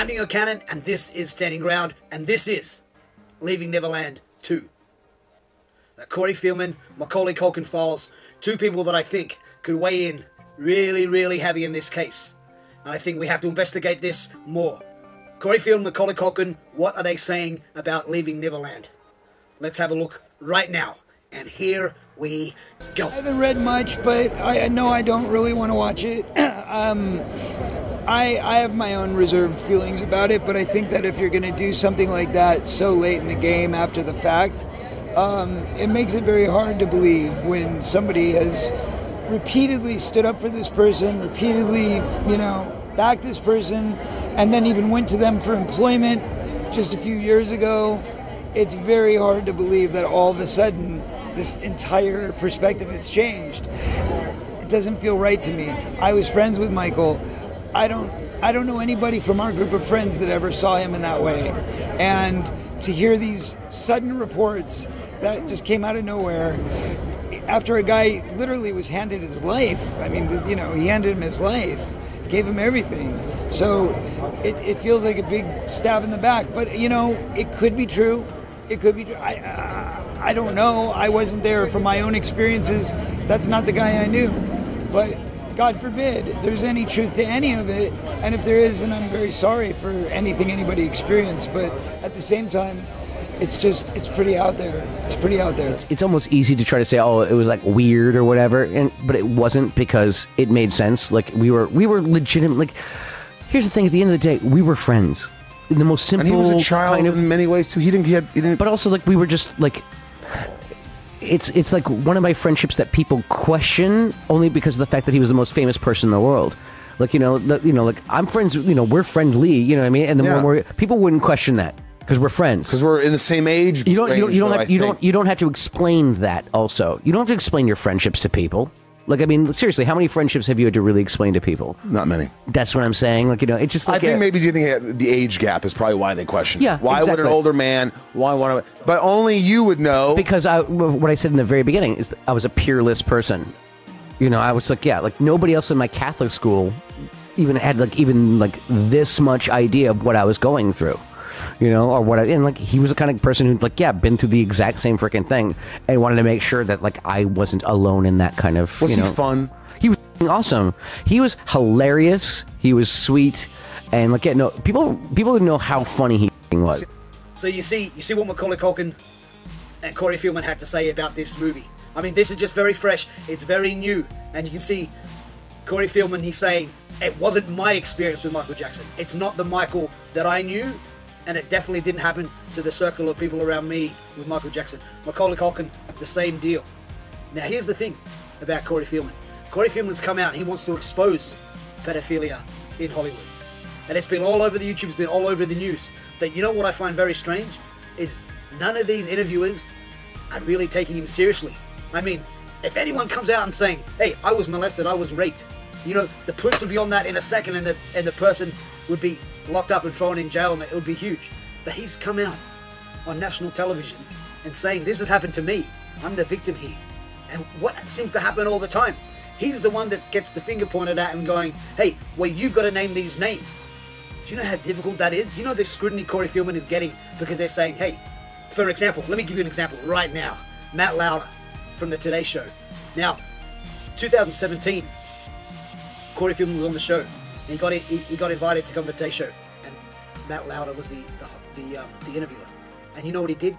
I'm Dingo Cannon, and this is Standing Ground, and this is Leaving Neverland 2. The Corey Feldman, Macaulay Culkin files, two people that I think could weigh in really, really heavy in this case. And I think we have to investigate this more. Corey Feldman, Macaulay Culkin, what are they saying about Leaving Neverland? Let's have a look right now. And here we go. I haven't read much, but I know I don't really want to watch it. I have my own reserved feelings about it, but I think that if you're going to do something like that so late in the game after the fact, it makes it very hard to believe when somebody has repeatedly stood up for this person, repeatedly, backed this person, and then even went to them for employment just a few years ago. It's very hard to believe that all of a sudden this entire perspective has changed. It doesn't feel right to me. I was friends with Michael. I don't know anybody from our group of friends that ever saw him in that way. And to hear these sudden reports that just came out of nowhere after a guy literally was handed his life. I mean, he handed him his life, gave him everything. So it feels like a big stab in the back. But, it could be true. It could be true. I don't know. I wasn't there from my own experiences. That's not the guy I knew. But God forbid there's any truth to any of it. And if there is, then I'm very sorry for anything anybody experienced. But at the same time, it's pretty out there. It's pretty out there. It's almost easy to try to say, oh, it was like weird or whatever, but it wasn't, because it made sense. Like we were legitimate. Like, here's the thing: at the end of the day, we were friends. In the most simple, and he was a child kind of, in many ways too. He didn't. But also, like, we were just like. It's like one of my friendships that people question only because of the fact that he was the most famous person in the world. Like, like I'm friends. We're friendly. You know what I mean? And the more people wouldn't question that. Because we're friends. Because we're in the same age. You don't have to explain that. Also, you don't have to explain your friendships to people. Like, I mean, seriously, how many friendships have you had to really explain to people? Not many. That's what I'm saying. Like, it's just like... I think maybe do you think the age gap is probably why they question? Yeah, why exactly. would an older man... But only you would know. Because what I said in the very beginning is that I was a peerless person. I was like, nobody else in my Catholic school even had this much idea of what I was going through. Or what he was the kind of person who'd been through the exact same freaking thing and wanted to make sure that I wasn't alone in that kind of. Was he fun? He was awesome. He was hilarious. He was sweet, and people didn't know how funny he was. So you see what Macaulay Culkin and Corey Feldman had to say about this movie. I mean, this is just very fresh. It's very new, and you can see Corey Feldman. He's saying it wasn't my experience with Michael Jackson. It's not the Michael that I knew. And it definitely didn't happen to the circle of people around me with Michael Jackson. Macaulay Culkin, the same deal. Now, here's the thing about Corey Feldman. Corey Feldman's come out and he wants to expose pedophilia in Hollywood. And it's been all over the YouTube, it's been all over the news. But you know what I find very strange? Is none of these interviewers are really taking him seriously. I mean, if anyone comes out and saying, hey, I was molested, I was raped, the police would be on that in a second, and the person would be locked up and thrown in jail, and it would be huge. But he's come out on national television and saying, this has happened to me. I'm the victim here. And what seems to happen all the time, he's the one that gets the finger pointed at and going, hey, well, you've got to name these names. Do you know how difficult that is? Do you know the scrutiny Corey Feldman is getting because they're saying, hey, for example, let me give you an example right now. Matt Lauer from the Today Show. Now, 2017, Corey Feldman was on the show. He got invited to come to the Today Show, and Matt Lauer was the interviewer. And you know what he did?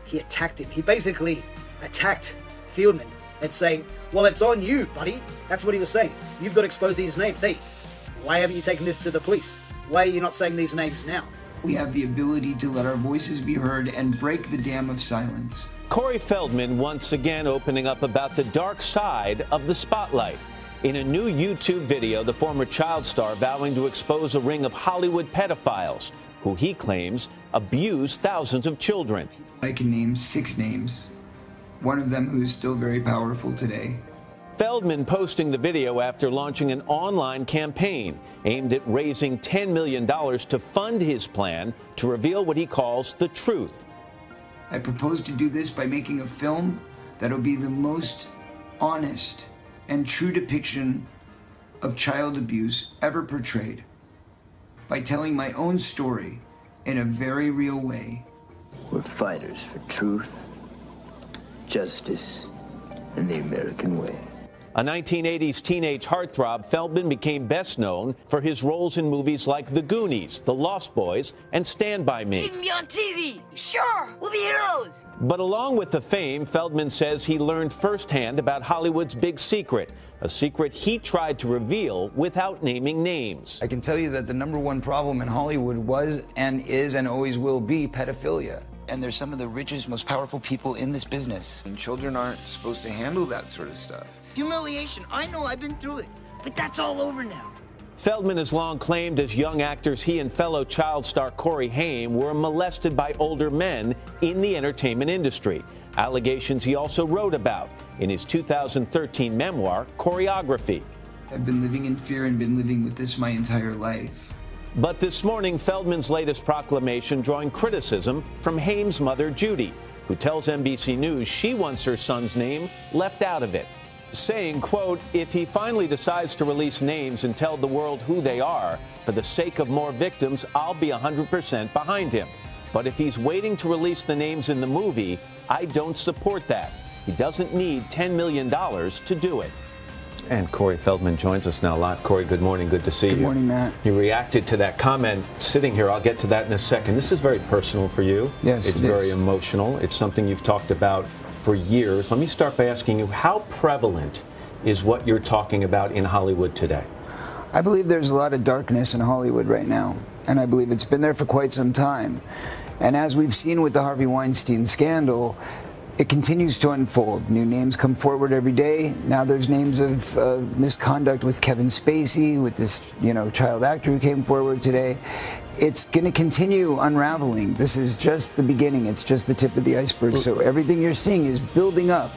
He attacked him. He basically attacked Feldman and saying, well, it's on you, buddy. That's what he was saying. You've got to expose these names. Hey, why haven't you taken this to the police? Why are you not saying these names now? We have the ability to let our voices be heard and break the dam of silence. Corey Feldman once again opening up about the dark side of the spotlight. In a new YouTube video, the former child star vowing to expose a ring of Hollywood pedophiles who he claims abuse thousands of children. I can name 6 names, one of them who is still very powerful today. Feldman posting the video after launching an online campaign aimed at raising $10 million to fund his plan to reveal what he calls the truth. I propose to do this by making a film that'll be the most honest and true depiction of child abuse ever portrayed. by telling my own story in a very real way. We're fighters for truth, justice, and the American way. A 1980s teenage heartthrob, Feldman became best known for his roles in movies like The Goonies, The Lost Boys, and Stand By Me. Keep me on TV. Sure, we'll be heroes. But along with the fame, Feldman says he learned firsthand about Hollywood's big secret, a secret he tried to reveal without naming names. I can tell you that the #1 problem in Hollywood was and is and always will be pedophilia. And they're some of the richest, most powerful people in this business. And children aren't supposed to handle that sort of stuff. Humiliation. I know, I've been through it. But that's all over now. Feldman has long claimed as young actors he and fellow child star Corey Haim were molested by older men in the entertainment industry. Allegations he also wrote about in his 2013 memoir, Choreography. I've been living in fear and been living with this my entire life. But this morning, Feldman's latest proclamation drawing criticism from Haim's mother, Judy, who tells NBC News she wants her son's name left out of it, saying, quote, if he finally decides to release names and tell the world who they are, for the sake of more victims, I'll be 100% behind him. But if he's waiting to release the names in the movie, I don't support that. He doesn't need $10 million to do it. And Corey Feldman joins us now live. Corey, good morning. Good to see you. Good morning, Matt. You reacted to that comment sitting here. I'll get to that in a second. This is very personal for you. Yes, it's very emotional. It's something you've talked about for years. Let me start by asking you, how prevalent is what you're talking about in Hollywood today? I believe there's a lot of darkness in Hollywood right now, and I believe it's been there for quite some time. And as we've seen with the Harvey Weinstein scandal, it continues to unfold. New names come forward every day. Now there's names of misconduct with Kevin Spacey, with this, child actor who came forward today. It's going to continue unraveling. This is just the beginning. It's just the tip of the iceberg. So everything you're seeing is building up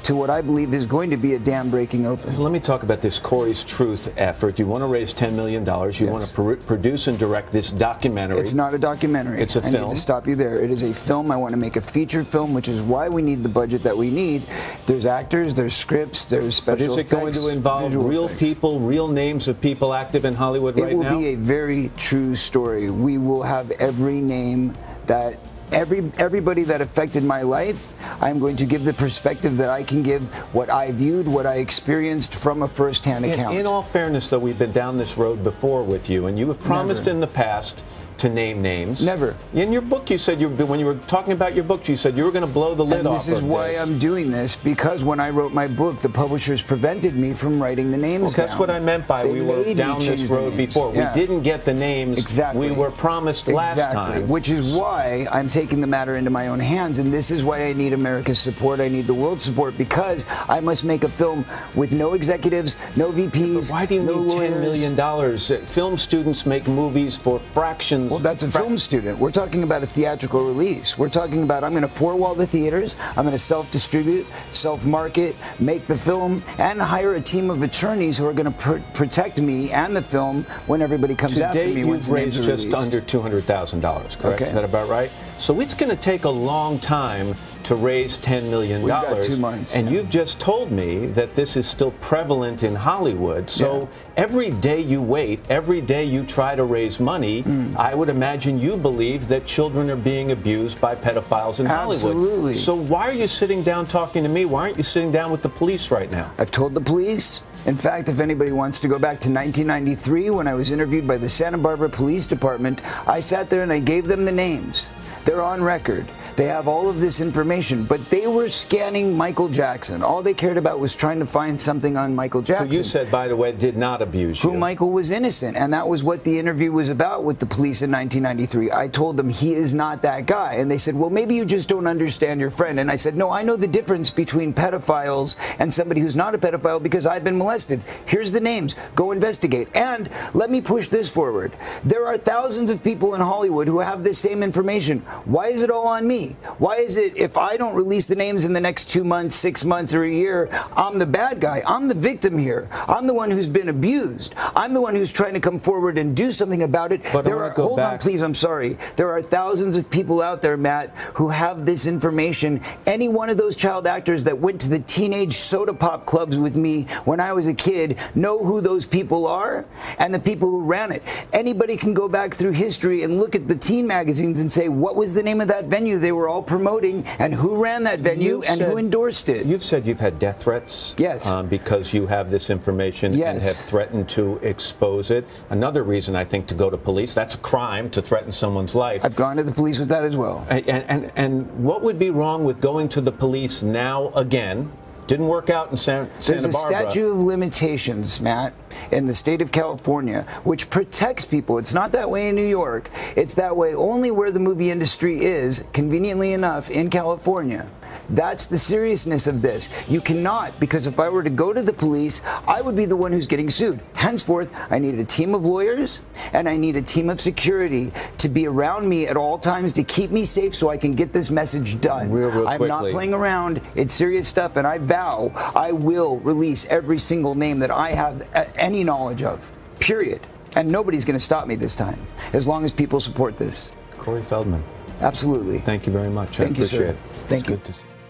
to what I believe is going to be a dam breaking open. So let me talk about this Corey's Truth effort. You want to raise $10 million. You want to produce and direct this documentary. It's not a documentary. It's a film. I need to stop you there. It is a film. I want to make a feature film, which is why we need the budget that we need. There's actors, there's scripts, there's special effects. Is it going to involve real people, real names of people active in Hollywood right now? It will be a very true story. We will have every name that everybody that affected my life. I'm going to give the perspective that I can give, what I viewed, what I experienced from a first-hand account. In all fairness, though, we've been down this road before with you, and you have promised in the past to name names. Never. In your book, you said, when you were talking about your book, you said you were going to blow the lid off of this. This is why I'm doing this, because when I wrote my book, the publishers prevented me from writing the names down. That's what I meant by we were down this road before. Yeah. We didn't get the names we were promised last time. Which is why I'm taking the matter into my own hands, and this is why I need America's support. I need the world's support, because I must make a film with no executives, no VPs, but why do you need $10 million? Film students make movies for fractions. Well, that's a film student. We're talking about a theatrical release. We're talking about I'm going to four-wall the theaters, I'm going to self-distribute, self-market, make the film, and hire a team of attorneys who are going to protect me and the film when everybody comes after me. You've raised just under $200,000, correct? Okay. Is that about right? So it's going to take a long time to raise $10 million. We've got 2 months. And you've just told me that this is still prevalent in Hollywood. So every day you wait, every day you try to raise money, I would imagine you believe that children are being abused by pedophiles in Hollywood. Absolutely. So why are you sitting down talking to me? Why aren't you sitting down with the police right now? I've told the police. In fact, if anybody wants to go back to 1993 when I was interviewed by the Santa Barbara Police Department, I sat there and I gave them the names. They're on record. They have all of this information, but they were scanning Michael Jackson. All they cared about was trying to find something on Michael Jackson. Who you said, by the way, did not abuse you. Who Michael was innocent, and that was what the interview was about with the police in 1993. I told them he is not that guy, and they said, well, maybe you just don't understand your friend. And I said, no, I know the difference between pedophiles and somebody who's not a pedophile because I've been molested. Here's the names. Go investigate. And let me push this forward. There are thousands of people in Hollywood who have this same information. Why is it all on me? me? Why is it if I don't release the names in the next 2 months, 6 months, or a year, I'm the bad guy? I'm the victim here. I'm the one who's been abused. I'm the one who's trying to come forward and do something about it. But Hold on, please, I'm sorry. There are thousands of people out there, Matt, who have this information. Any one of those child actors that went to the teenage soda pop clubs with me when I was a kid know who those people are and the people who ran it. Anybody can go back through history and look at the teen magazines and say, what was the name of that venue they were all promoting and who ran that venue and who endorsed it? You've said you've had death threats. Yes. Because you have this information and have threatened to expose it. Another reason, I think, to go to police, that's a crime to threaten someone's life. I've gone to the police with that as well. And what would be wrong with going to the police now again? Didn't work out in Santa Barbara. There's a statute of limitations, Matt, in the state of California, which protects people. It's not that way in New York. It's that way only where the movie industry is, conveniently enough, in California. That's the seriousness of this. You cannot, because if I were to go to the police, I would be the one who's getting sued. Henceforth, I need a team of lawyers and I need a team of security to be around me at all times to keep me safe so I can get this message done. Real I'm not playing around. It's serious stuff, and I vow I will release every single name that I have any knowledge of, period. And nobody's going to stop me this time, as long as people support this. Corey Feldman. Absolutely. Thank you very much. Thank you, sir. It. Thank you.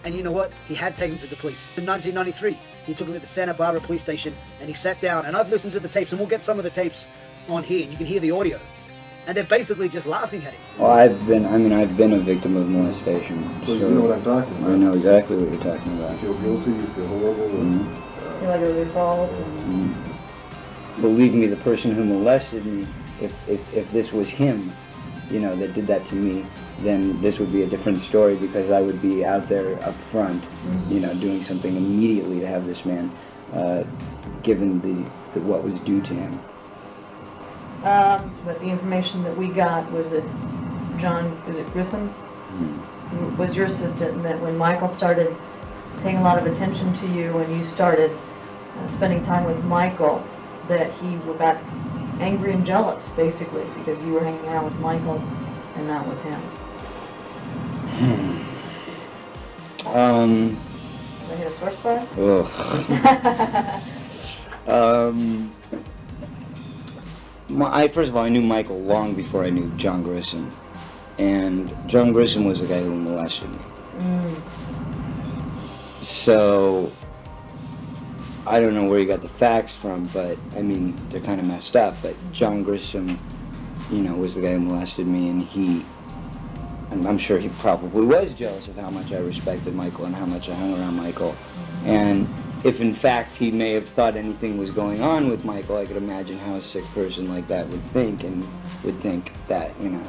And you know what? He had taken him to the police. In 1993, he took him to the Santa Barbara police station and he sat down. And I've listened to the tapes, and we'll get some of the tapes on here, and you can hear the audio. And they're basically just laughing at him. Well, I've been a victim of molestation. So you know what I'm talking about? I know exactly what you're talking about. You feel guilty, you feel horrible. Mm-hmm. Feel like you're involved. Believe me, the person who molested me, if this was him, you know, that did that to me, then this would be a different story, because I would be out there up front, you know, doing something immediately to have this man given the what was due to him. But the information that we got was that John, is it Grissom, was your assistant, and that when Michael started paying a lot of attention to you and you started spending time with Michael, that he got angry and jealous, basically, because you were hanging out with Michael and not with him. Did I hit a sore spot? First of all, I knew Michael long before I knew John Grissom. And John Grissom was the guy who molested me. So, I don't know where he got the facts from, but, I mean, they're kind of messed up. But John Grissom, you know, was the guy who molested me, and I'm sure he probably was jealous of how much I respected Michael and how much I hung around Michael. And if in fact he may have thought anything was going on with Michael, I could imagine how a sick person like that would think, and would think that, you know.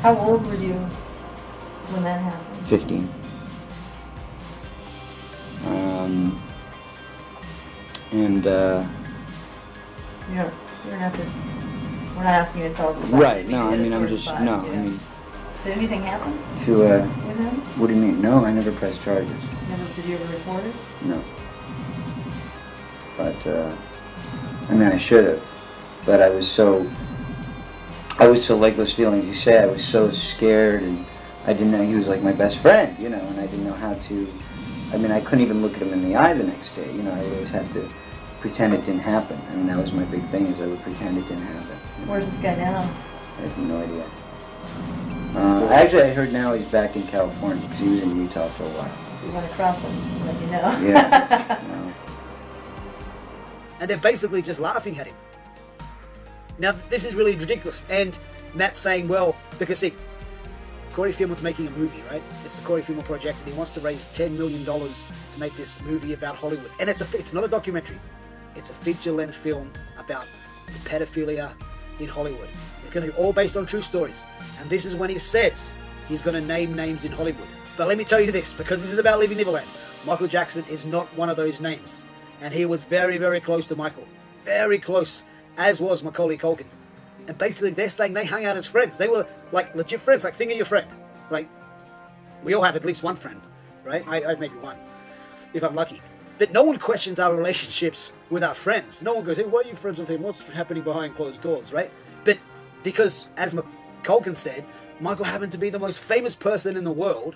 How old were you when that happened? 15. You're not have to, we're not asking you to tell us about right, it. No, I mean, I'm just, no, I mean. Did anything happen? With him? What do you mean? No, I never pressed charges. Did you ever report it? No. But, I mean, I should have. But I was so like those feelings you say, I was so scared, and I didn't know, he was like my best friend, you know, and I didn't know how to, I mean, I couldn't even look at him in the eye the next day, you know, I always had to pretend it didn't happen. I mean, that was my big thing, is I would pretend it didn't happen. Where's this guy now? I have no idea. Actually, I heard now he's back in California, because he was in Utah for a while. You want to cross him, let you know. Yeah. No. And they're basically just laughing at him. Now, this is really ridiculous. And Matt's saying, well, because see, Corey Feldman's making a movie, right? It's a Corey Feldman project, and he wants to raise $10 million to make this movie about Hollywood. And it's not a documentary. It's a feature-length film about the pedophilia in Hollywood. It's going to be all based on true stories. And this is when he says he's going to name names in Hollywood. But let me tell you this, because this is about Leaving Neverland, Michael Jackson is not one of those names. And he was very, very close to Michael. Very close, as was Macaulay Culkin. And basically they're saying they hung out as friends. They were like legit friends, like think of your friend. Like, we all have at least one friend, right? I have maybe one, if I'm lucky. But no one questions our relationships with our friends. No one goes, hey, why are you friends with him? What's happening behind closed doors, right? But because, as Culkin said, Michael happened to be the most famous person in the world,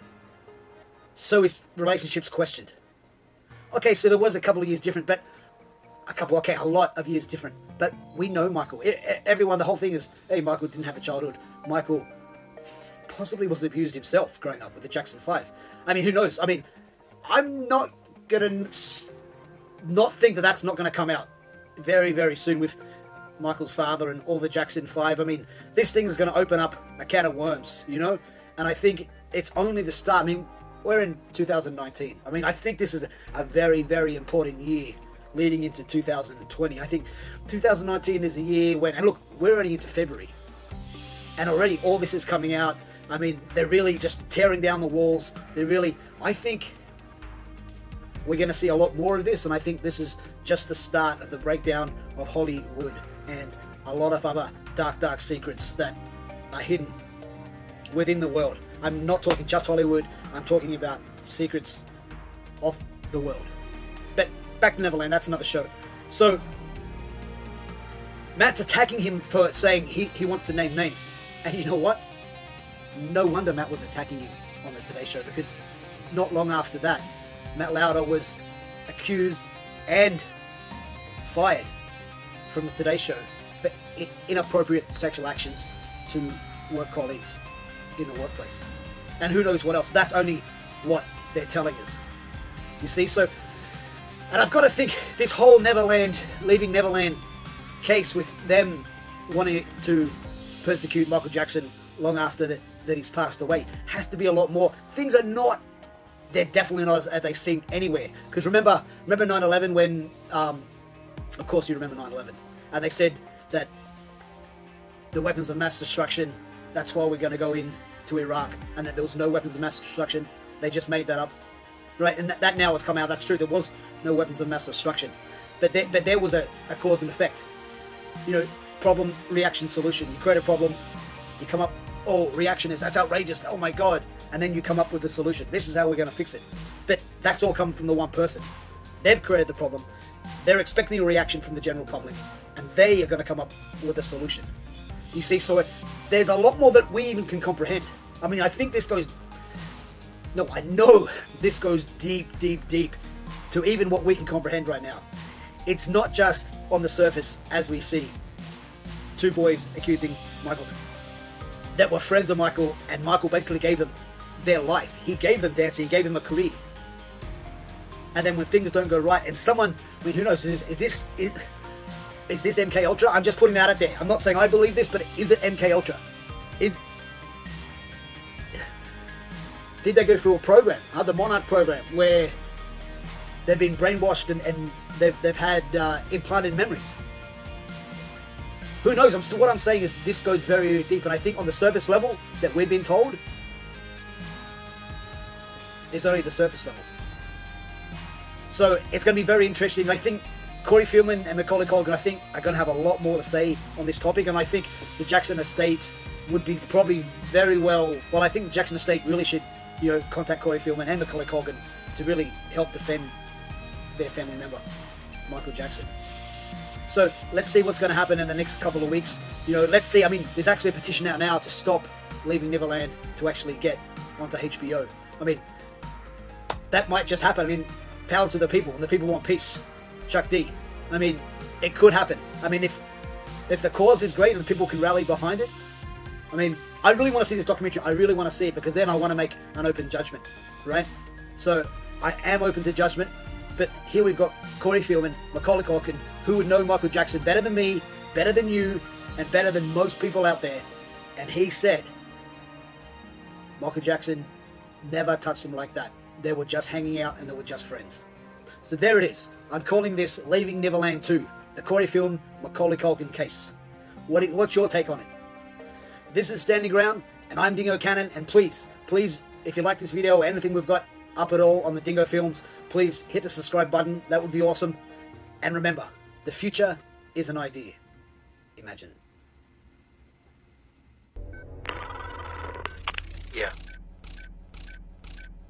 so his relationship's questioned. Okay, so there was a couple of years different, but a lot of years different. But we know Michael. Everyone, the whole thing is, hey, Michael didn't have a childhood. Michael possibly was abused himself growing up with the Jackson 5. I mean, who knows? I mean, I'm not going to not think that that's not going to come out very, very soon with Michael's father and all the Jackson 5. I mean, this thing is going to open up a can of worms, you know? And I think it's only the start. I mean, we're in 2019. I mean, I think this is a very, very important year leading into 2020. I think 2019 is a year when, and look, we're already into February, and already all this is coming out. I mean, they're really just tearing down the walls. I think we're going to see a lot more of this, and I think this is just the start of the breakdown of Hollywood and a lot of other dark, dark secrets that are hidden within the world. I'm not talking just Hollywood, I'm talking about secrets of the world. But back to Neverland, that's another show. So Matt's attacking him for saying he wants to name names. And you know what? No wonder Matt was attacking him on the Today Show, because not long after that, Matt Lauder was accused and fired from the Today Show for inappropriate sexual actions to work colleagues in the workplace. And who knows what else. That's only what they're telling us. You see, so, and I've got to think this whole leaving Neverland case with them wanting to persecute Michael Jackson long after that he's passed away has to be a lot more. Things are not, they're definitely not as they seem anywhere. Because remember 9/11 when, of course you remember 9/11, and they said that the weapons of mass destruction, that's why we're going to go in to Iraq, and that there was no weapons of mass destruction. They just made that up, right? And that now has come out. That's true. There was no weapons of mass destruction, but there was a cause and effect. You know, problem, reaction, solution. You create a problem, you come up. Oh, reaction is that's outrageous. Oh my God! And then you come up with a solution. This is how we're going to fix it. But that's all come from the one person. They've created the problem. They're expecting a reaction from the general public, and they are going to come up with a solution. You see, so there's a lot more that we even can comprehend. I mean, I think this goes... No, I know this goes deep, deep, deep to even what we can comprehend right now. It's not just on the surface, as we see two boys accusing Michael that were friends of Michael, and Michael basically gave them their life. He gave them dancing, he gave them a career. And then when things don't go right, and someone... I mean, who knows? Is this MK Ultra? I'm just putting that out there. I'm not saying I believe this, but is it MK Ultra? Did they go through a program, the Monarch program, where they've been brainwashed and they've had implanted memories? Who knows? What I'm saying is this goes very, very deep, and I think on the surface level that we've been told is only the surface level. So it's going to be very interesting. I think Corey Feldman and Macaulay Culkin, I think, are going to have a lot more to say on this topic, and I think the Jackson estate would be probably very well... Well, I think the Jackson estate really should, you know, contact Corey Feldman and Macaulay Culkin to really help defend their family member, Michael Jackson. So let's see what's going to happen in the next couple of weeks. You know, let's see. I mean, there's actually a petition out now to stop Leaving Neverland to actually get onto HBO. I mean, that might just happen. I mean, power to the people, and the people want peace. Chuck D. I mean, it could happen. I mean, if the cause is great and people can rally behind it, I mean, I really want to see this documentary. I really want to see it, because then I want to make an open judgment, right? So I am open to judgment, but here we've got Corey Feldman, Macaulay Culkin, who would know Michael Jackson better than me, better than you, and better than most people out there. And he said Michael Jackson never touched them like that. They were just hanging out and they were just friends. So there it is. I'm calling this Leaving Neverland 2, the Corey Feldman, Macaulay Culkin case. What's your take on it? This is Standing Ground, and I'm Dingo Cannon, and please, if you like this video or anything we've got up at all on the Dingo Films, please hit the subscribe button. That would be awesome. And remember, the future is an idea. Imagine it. Yeah.